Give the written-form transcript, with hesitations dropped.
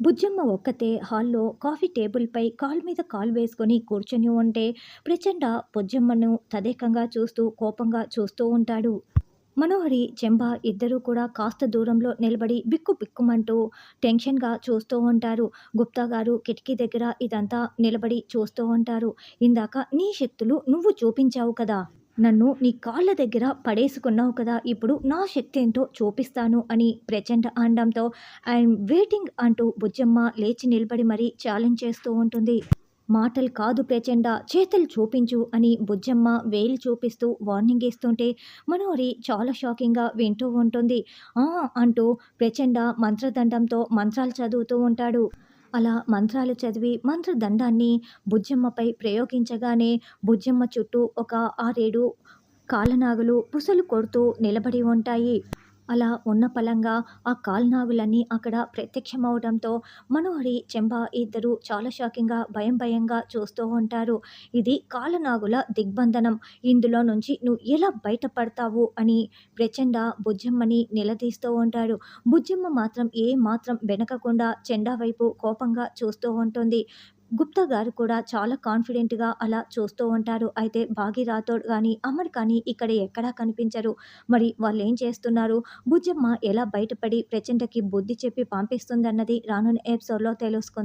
బుజ్జమ్మ ఒక్కతే హాల్లో కాఫీ టేబుల్‌పై కాలు మీద కాలు వేసుకొని కూర్చొని ఉంటే, ప్రచండ బుజ్జమ్మను తదేకంగా చూస్తూ, కోపంగా చూస్తూ ఉంటాడు. మనోహరి, చెంబ ఇద్దరూ కూడా కాస్త దూరంలో నిలబడి బిక్కుబిక్కుమంటూ టెన్షన్‌గా చూస్తూ ఉంటారు. గుప్తా గారు కిటికీ దగ్గర ఇదంతా నిలబడి చూస్తూ ఉంటారు. "ఇందాక నీ శక్తులు నువ్వు చూపించావు కదా! నన్ను నీ కాళ్ళ దగ్గర పడేసుకున్నావు కదా! ఇప్పుడు నా శక్తేంటో చూపిస్తాను" అని ప్రచండ అనడంతో, "ఐయామ్ వెయిటింగ్" అంటూ బుజ్జమ్మ లేచి నిలబడి మరీ ఛాలెంజ్ చేస్తూ ఉంటుంది. "మాటలు కాదు ప్రచండ, చేతలు చూపించు" అని బుజ్జమ్మ వేలు చూపిస్తూ వార్నింగ్ ఇస్తుంటే, మనోహరి చాలా షాకింగ్‌గా వింటూ ఉంటుంది. "ఆ" అంటూ ప్రచండ మంత్రదండంతో మంత్రాలు చదువుతూ ఉంటాడు. అలా మంత్రాలు చదివి మంత్రదండాన్ని బుజ్జమ్మపై ప్రయోగించగానే, బుజ్జమ్మ చుట్టూ ఒక 6, 7 కాలనాగులు బుసలు కొడుతూ నిలబడి ఉంటాయి. అలా ఉన్న పళంగా ఆ కాలనాగులన్నీ అక్కడ ప్రత్యక్షమవడంతో, మనోహరి, చెంబ ఇద్దరూ చాలా షాకింగ్‌గా, భయంగా చూస్తూ ఉంటారు. "ఇది కాలనాగుల దిగ్బంధనం. ఇందులో నుంచి నువ్వు ఎలా బయటపడతావు" అని ప్రచండ బుజ్జమ్మని నిలదీస్తూ ఉంటాడు. బుజ్జమ్మ మాత్రం ఏ మాత్రం బెనకకుండా చెండా వైపు కోపంగా చూస్తూ ఉంటుంది. గుప్తా గారు కూడా చాలా కాన్ఫిడెంట్‌గా అలా చూస్తూ ఉంటారు. అయితే బాగీ రాథోడ్ గానీ, అమర్ కానీ ఇక్కడ ఎక్కడా కనిపించరు. మరి వాళ్ళేం చేస్తున్నారు? బుజ్జమ్మ ఎలా బయటపడి ప్రచండకి బుద్ధి చెప్పి పంపిస్తుందన్నది రానున్న ఎపిసోడ్‌లో తెలుసుకుందాం.